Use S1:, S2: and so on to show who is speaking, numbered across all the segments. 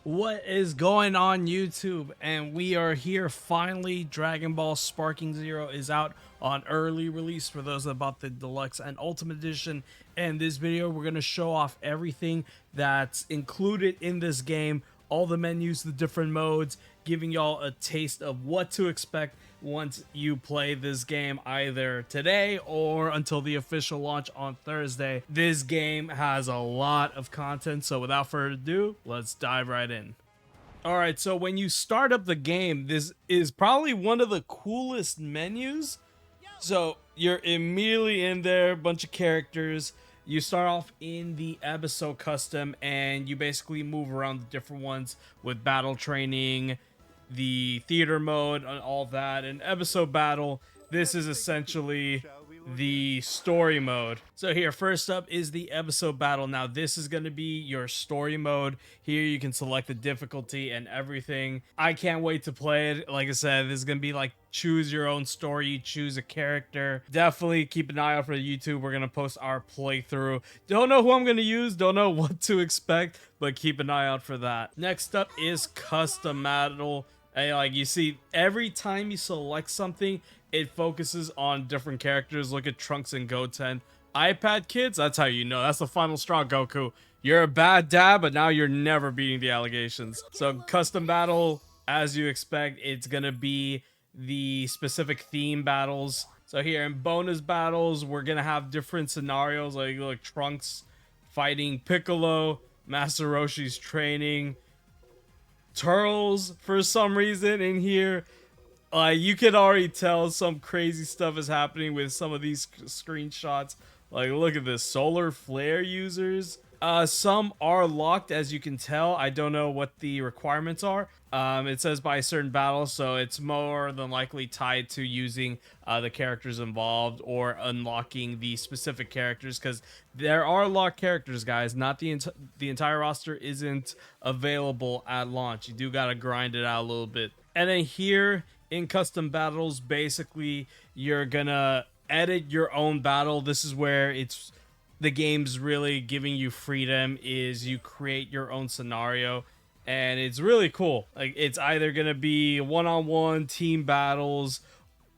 S1: What is going on YouTube? And we are here finally. Dragon Ball Sparking Zero is out on early release for those that bought the deluxe and ultimate edition. And this video we're going to show off everything that's included in this game, all the menus, the different modes, giving y'all a taste of what to expect once you play this game either today or until the official launch on Thursday. This game has a lot of content, so without further ado, let's dive right in. Alright, so when you start up the game, this is probably one of the coolest menus. So you're immediately in there, a bunch of characters. You start off in the episode custom and you basically move around the different ones with battle training, the theater mode, and all that. And episode battle, this is essentially the story mode. So here, first up is the episode battle. Now this is going to be your story mode. Here you can select the difficulty and everything. I can't wait to play it. Like I said, this is going to be like choose your own story. You choose a character. Definitely keep an eye out for YouTube. We're going to post our playthrough. Don't know who I'm going to use. Don't know what to expect, but keep an eye out for that. Next up is custom battle. And like you see, every time you select something, it focuses on different characters. Look at Trunks and Goten. iPad kids, that's how you know. That's the final straw, Goku. You're a bad dad, but now you're never beating the allegations. So custom battle, as you expect, it's gonna be the specific theme battles. So here in bonus battles, we're gonna have different scenarios, like Trunks fighting Piccolo, Master Roshi's training, Turtles for some reason in here. You can already tell some crazy stuff is happening with some of these screenshots. Like, look at this, solar flare users. Some are locked, as you can tell. I don't know what the requirements are. It says by a certain battle, so it's more than likely tied to using the characters involved or unlocking the specific characters, because there are locked characters, guys. Not the entire roster isn't available at launch. You do gotta grind it out a little bit. And then here in custom battles, basically you're gonna edit your own battle. This is where the game's really giving you freedom, is you create your own scenario, and it's really cool. Like, it's either gonna be one-on-one, team battles,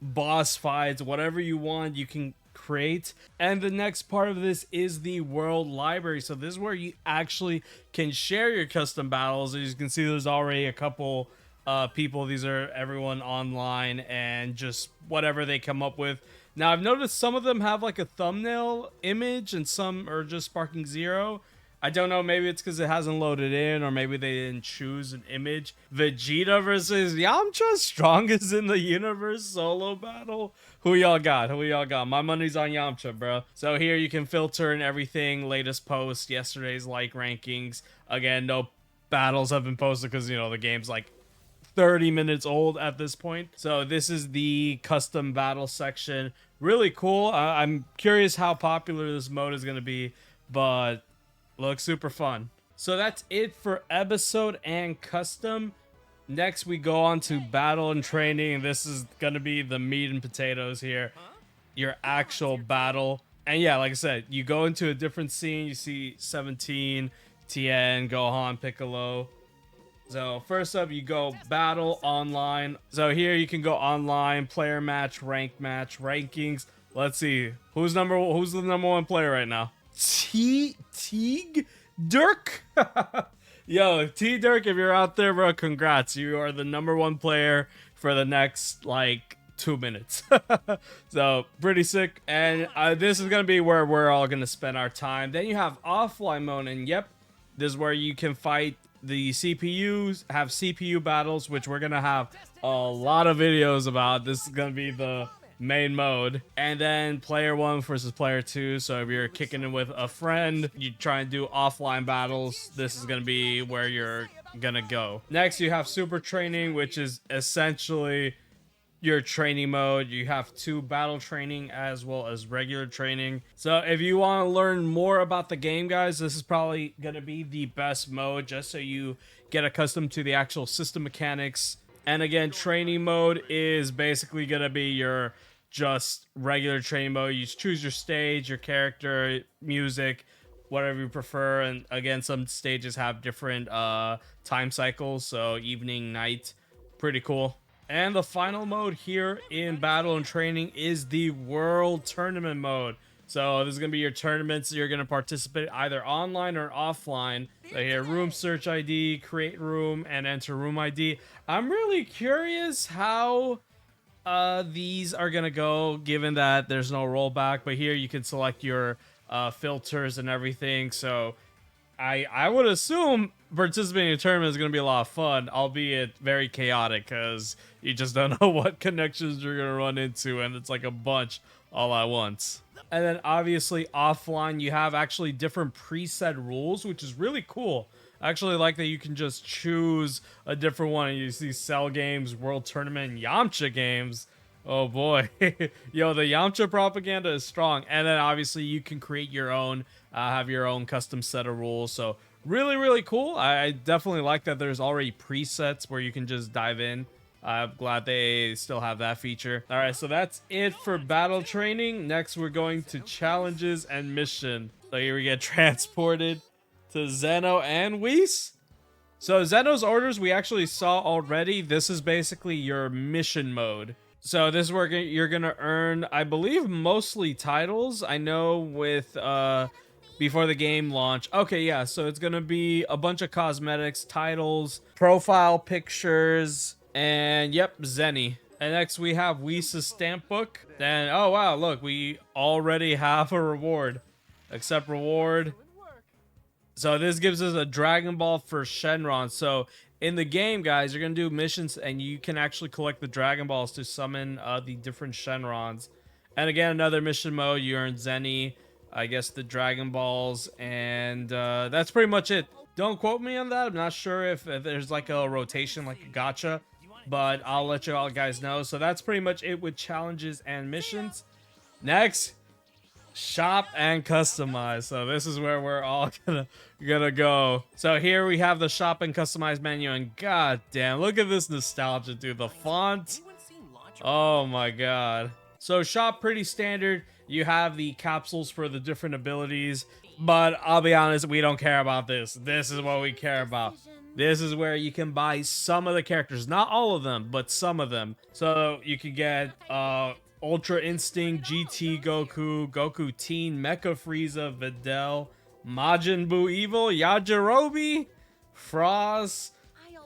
S1: boss fights, whatever you want, you can create. And the next part of this is the world library. So this is where you actually can share your custom battles. As you can see, there's already a couple people. These are everyone online and just whatever they come up with. Now, I've noticed some of them have like a thumbnail image and some are just Sparking Zero. I don't know, maybe it's because it hasn't loaded in, or maybe they didn't choose an image. Vegeta versus Yamcha, strongest in the universe solo battle. Who y'all got? Who y'all got? My money's on Yamcha, bro. So here you can filter and everything, latest post, yesterday's like rankings. Again, no battles have been posted because, you know, the game's like 30 minutes old at this point. So this is the custom battle section. Really cool. I'm curious how popular this mode is going to be, but looks super fun. So that's it for episode and custom. Next we go on to battle and training. This is going to be the meat and potatoes here. Your actual battle. And yeah, like I said, you go into a different scene. You see 17, Tien, Gohan, Piccolo. So first up, you go battle online. So here you can go online, player match, rank match, rankings. Let's see who's the number one player right now. Teague Dirk. Yo, T Dirk, if you're out there, bro, congrats. You are the number one player for the next like 2 minutes. So pretty sick. And this is gonna be where we're all gonna spend our time. Then you have offline mode, and yep, this is where you can fight the CPUs, have CPU battles, which we're gonna have a lot of videos about. This is gonna be the main mode. And then player 1 versus player 2. So if you're kicking in with a friend, you try and do offline battles, this is gonna be where you're gonna go. Next, you have super training, which is essentially your training mode. You have 2 battle training as well as regular training. So if you want to learn more about the game, guys, this is probably going to be the best mode, just so you get accustomed to the actual system mechanics. And again, training mode is basically going to be your just regular training mode. You choose your stage, your character, music, whatever you prefer. And again, some stages have different time cycles, so evening, night, pretty cool. And the final mode here in Battle and Training is the World Tournament mode. So this is going to be your tournaments. You're going to participate either online or offline. So here, room search ID, create room, and enter room ID. I'm really curious how these are going to go, given that there's no rollback. But here you can select your filters and everything. So I would assume participating in a tournament is going to be a lot of fun, albeit very chaotic, because you just don't know what connections you're going to run into, and it's like a bunch all at once. And then obviously offline, you have actually different preset rules, which is really cool. I actually like that you can just choose a different one, and you see Cell Games, World Tournament, and Yamcha Games. Oh boy. Yo, the Yamcha propaganda is strong. And then obviously you can create your own, have your own custom set of rules. So really, really cool. I definitely like that there's already presets where you can just dive in. I'm glad they still have that feature. All right, so that's it for battle training. Next, we're going to challenges and mission. So here we get transported to Zeno and Whis. So Zeno's orders we actually saw already. This is basically your mission mode. So this is where you're gonna earn, I believe, mostly titles. I know with before the game launch. Okay, yeah, so it's gonna be a bunch of cosmetics, titles, profile pictures, and yep, Zenny. And next we have Whis' stamp book. Then, oh wow, look, we already have a reward. Accept reward. So this gives us a Dragon Ball for Shenron. So in the game, guys, you're going to do missions and you can actually collect the Dragon Balls to summon the different Shenrons. And again, another mission mode, you earn Zenny, I guess the Dragon Balls, and that's pretty much it. Don't quote me on that. I'm not sure if there's like a rotation, like a gacha, but I'll let you all guys know. So that's pretty much it with challenges and missions. Next, shop and customize. So this is where we're all gonna go. So here we have the shop and customize menu, and god damn, look at this nostalgia, dude. The font, oh my god. So shop, pretty standard. You have the capsules for the different abilities, but I'll be honest, we don't care about this. This is what we care about. This is where you can buy some of the characters, not all of them, but some of them. So you can get Ultra Instinct, GT Goku, Goku Teen, Mecha Frieza, Videl, Majin Buu Evil, Yajirobe, Frost,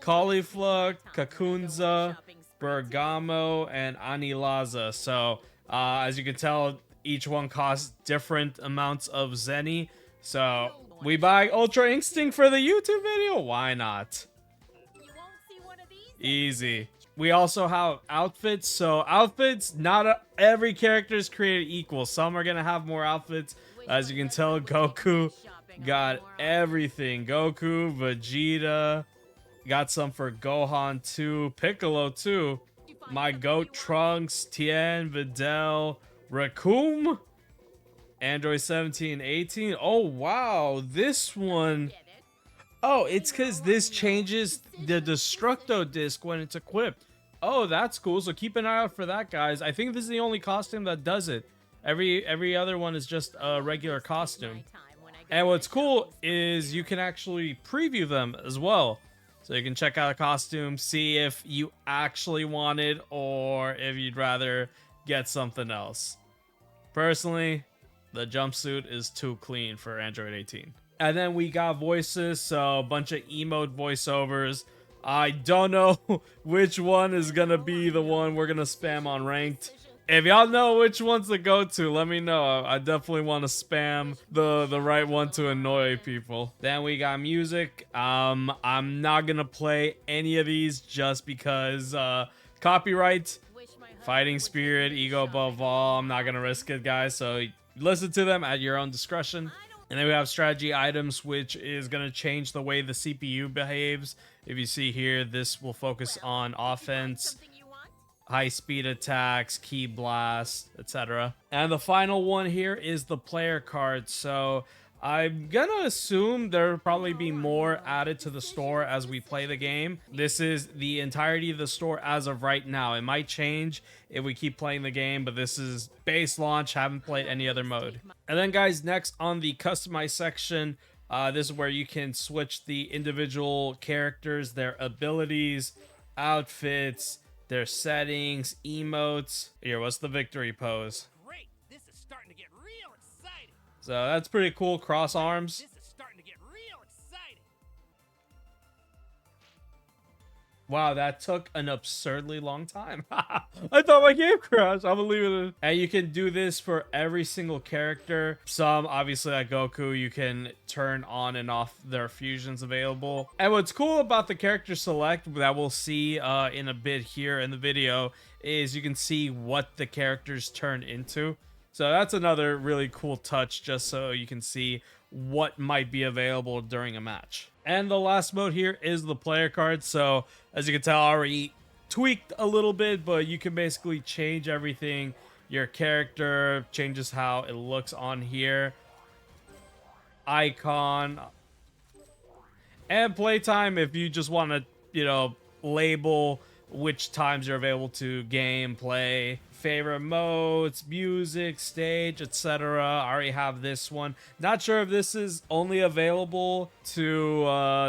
S1: Caulifla, Kakunza, Bergamo, and Anilaza. So as you can tell, each one costs different amounts of Zenny. So we buy Ultra Instinct for the YouTube video? Why not? Easy. We also have outfits. So outfits, not every character is created equal. Some are going to have more outfits. As you can tell, Goku got everything. Goku, Vegeta, got some for Gohan too. Piccolo too. My goat Trunks, Tien, Videl, Raccoon, Android 17, 18. Oh, wow. This one. Oh, it's because this changes the Destructo disc when it's equipped. Oh, that's cool. So keep an eye out for that, guys. I think this is the only costume that does it. Every other one is just a regular costume. And what's cool is you can actually preview them as well. So you can check out a costume, see if you actually want it or if you'd rather get something else. Personally, the jumpsuit is too clean for Android 18. And then we got voices, so a bunch of emote voiceovers. I don't know which one is gonna be the one we're gonna spam on ranked. If y'all know which one's to go to, let me know. I definitely want to spam the right one to annoy people. Then we got music. I'm not gonna play any of these just because copyright, fighting spirit, ego above all. I'm not gonna risk it, guys. So listen to them at your own discretion. And then we have strategy items, which is going to change the way the CPU behaves. If you see here, this will focus on offense, high speed attacks, key blast, etc. And the final one here is the player card. So I'm gonna assume there'll probably be more added to the store as we play the game. This is the entirety of the store as of right now. It might change if we keep playing the game, but this is base launch. Haven't played any other mode. And then guys, next on the customize section, this is where you can switch the individual characters, their abilities, outfits, their settings, emotes. Here, what's the victory pose?
S2: Great, this is starting to get real exciting.
S1: So that's pretty cool. Cross arms.
S2: This is starting to get real exciting.
S1: Wow, that took an absurdly long time. I thought my game crashed. I'm gonna leave it. And you can do this for every single character. Some, obviously, like Goku, you can turn on and off their fusions available. And what's cool about the character select that we'll see in a bit here in the video is you can see what the characters turn into. So that's another really cool touch, just so you can see what might be available during a match. And the last mode here is the player card. So as you can tell, I already tweaked a little bit, but you can basically change everything. Your character changes how it looks on here. Icon. And playtime if you just want to, you know, label which times you're available to game, play, favorite modes, music, stage, etc. I already have this one. Not sure if this is only available to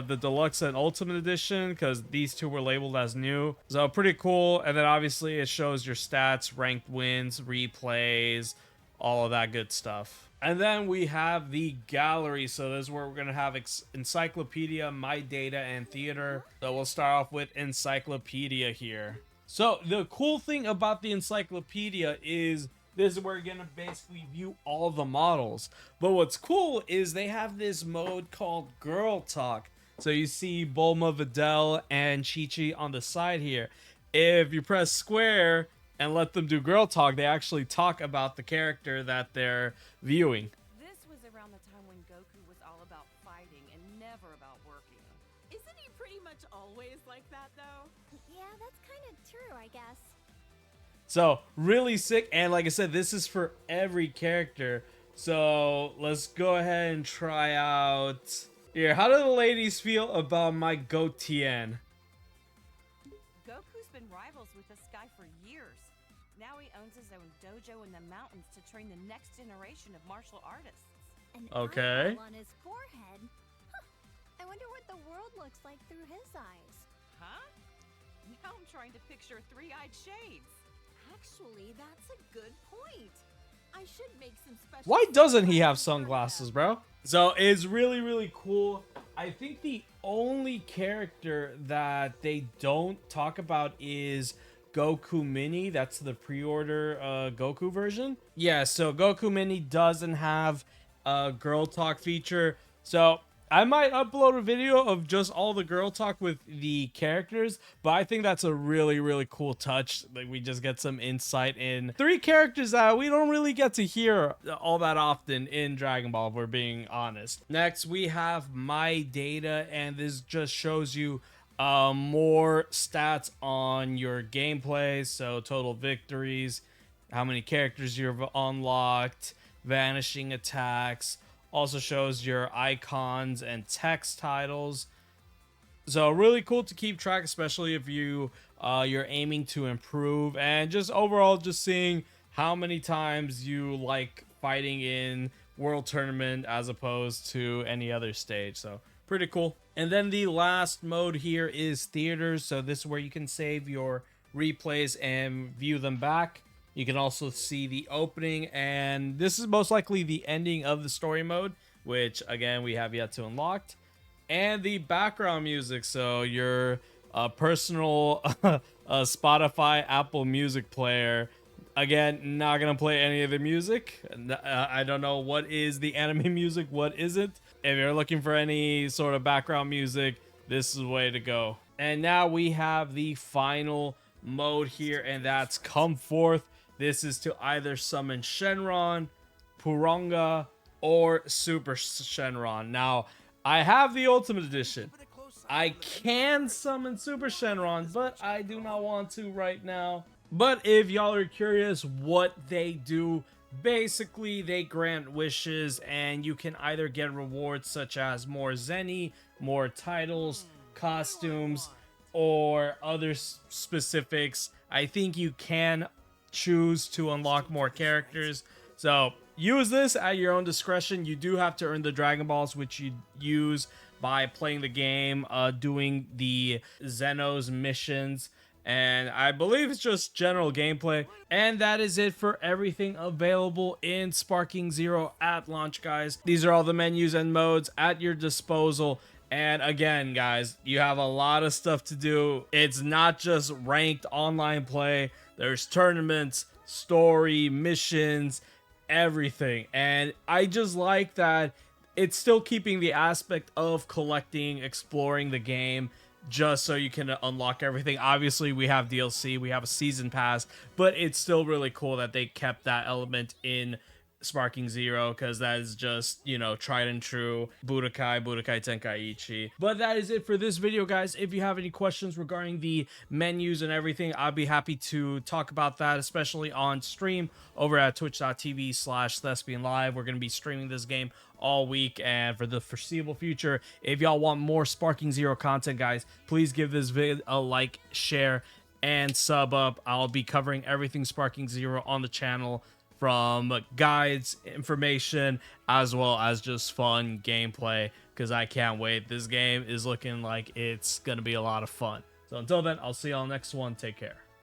S1: the Deluxe and Ultimate Edition, because these two were labeled as new. So pretty cool. And then obviously it shows your stats, ranked wins, replays, all of that good stuff. And then we have the gallery. So this is where we're going to have Encyclopedia, My Data, and Theater. So we'll start off with Encyclopedia here. So the cool thing about the Encyclopedia is this is where you're going to basically view all the models. But what's cool is they have this mode called Girl Talk. So you see Bulma, Videl, and Chi-Chi on the side here. If you press square and let them do girl talk, they actually talk about the character that they're viewing.
S3: This was around the time when Goku was all about fighting and never about working. Isn't he pretty much always like that, though?
S4: Yeah, that's kind of true, I guess.
S1: So, really sick. And like I said, this is for every character. So, let's go ahead and try out... Here, how do the ladies feel about my Goten?
S3: Goku's been rivals with this guy for years. Now he owns his own dojo in the mountains to train the next generation of martial artists.
S4: An
S1: Okay.
S4: eyeball on his forehead. Huh. I wonder what the world looks like through his eyes.
S3: Huh? Now I'm trying to picture three-eyed shades.
S4: Actually, that's a good point. I should make some special...
S1: Why doesn't he have sunglasses, bro? So it's really, really cool. I think the only character that they don't talk about is Goku Mini. That's the pre-order Goku version. Yeah, so Goku Mini doesn't have a girl talk feature. So I might upload a video of just all the girl talk with the characters, but I think that's a really, really cool touch. Like, we just get some insight in 3 characters that we don't really get to hear all that often in Dragon Ball, if we're being honest. Next, we have My Data, and this just shows you more stats on your gameplay. So total victories, how many characters you've unlocked, vanishing attacks. Also shows your icons and text titles. So really cool to keep track, especially if you're aiming to improve, and just overall just seeing how many times you like fighting in World Tournament as opposed to any other stage. So pretty cool. And then the last mode here is theaters. So this is where you can save your replays and view them back. You can also see the opening, and this is most likely the ending of the story mode, which again we have yet to unlock, and the background music. So your personal Spotify, Apple Music player. Again, not gonna play any of the music. I don't know what is the anime music, what isn't. If you're looking for any sort of background music, this is the way to go. And now we have the final mode here, and that's Come Forth. This is to either summon Shenron, Purunga, or Super Shenron. Now, I have the Ultimate Edition. I can summon Super Shenron, but I do not want to right now. But if y'all are curious what they do Basically, they grant wishes, and you can either get rewards such as more Zenny, more titles, costumes, or other specifics. I think you can choose to unlock more characters. So use this at your own discretion. You do have to earn the Dragon Balls, which you use by playing the game, doing the Zenos missions, and I believe it's just general gameplay. And that is it for everything available in Sparking Zero at launch, guys. These are all the menus and modes at your disposal. And again, guys, you have a lot of stuff to do. It's not just ranked online play. There's tournaments, story, missions, everything. And I just like that it's still keeping the aspect of collecting, exploring the game, just so you can unlock everything. Obviously, we have DLC, we have a season pass, but it's still really cool that they kept that element in Sparking Zero, because that is just, you know, tried and true Budokai Tenkaichi. But that is it for this video, guys. If you have any questions regarding the menus and everything, I'd be happy to talk about that, especially on stream over at twitch.tv/thespianlive. We're going to be streaming this game all week and for the foreseeable future. If y'all want more Sparking Zero content, guys, please give this vid a like, share, and sub up. I'll be covering everything Sparking Zero on the channel, from guides, information, as well as just fun gameplay, because I can't wait. This game is looking like it's going to be a lot of fun. So until then, I'll see y'all next one. Take care.